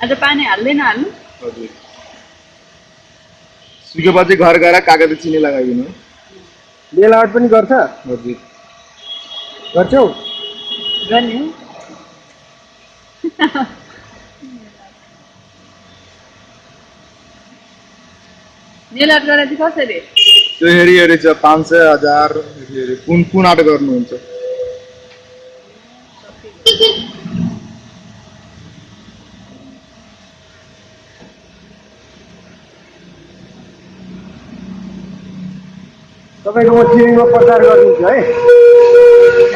आज पानी हाल्दैन हाल्नु हजुर सुकेपछि घर गएर कागती चिनी लगाइदिनु बेलावट पनि गर्छ हजुर गर्छौ गर्ने हो मेलाट गरेर चाहिँ कसरी त्यो हेरी हेरी छ 500 1000 हेरी कुन कुन आट गर्नुहुन्छ तपाईँको म टिभीमा प्रचार गरिदिन्छु है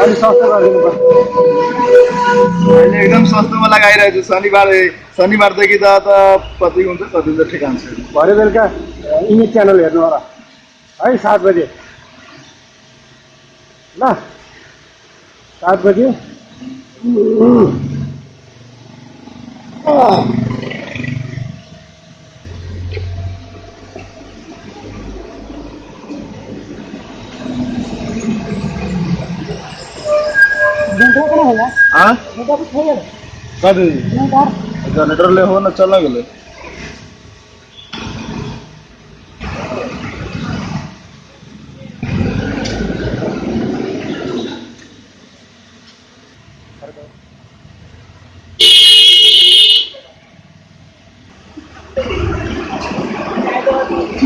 अलि सस्तो गरिदिनु पर्छ अहिले एकदम सस्तोमा लगाइरहेको छु शनिबारदेखि त कति हुन्छ कति त ठेकान छैन भरे बेलुका इमेज च्यानल हेर्नु होला है 7 बजे ल 7 बजे हाँ कति जनरेटरले हो न चल्न गेले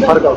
फर्काऊ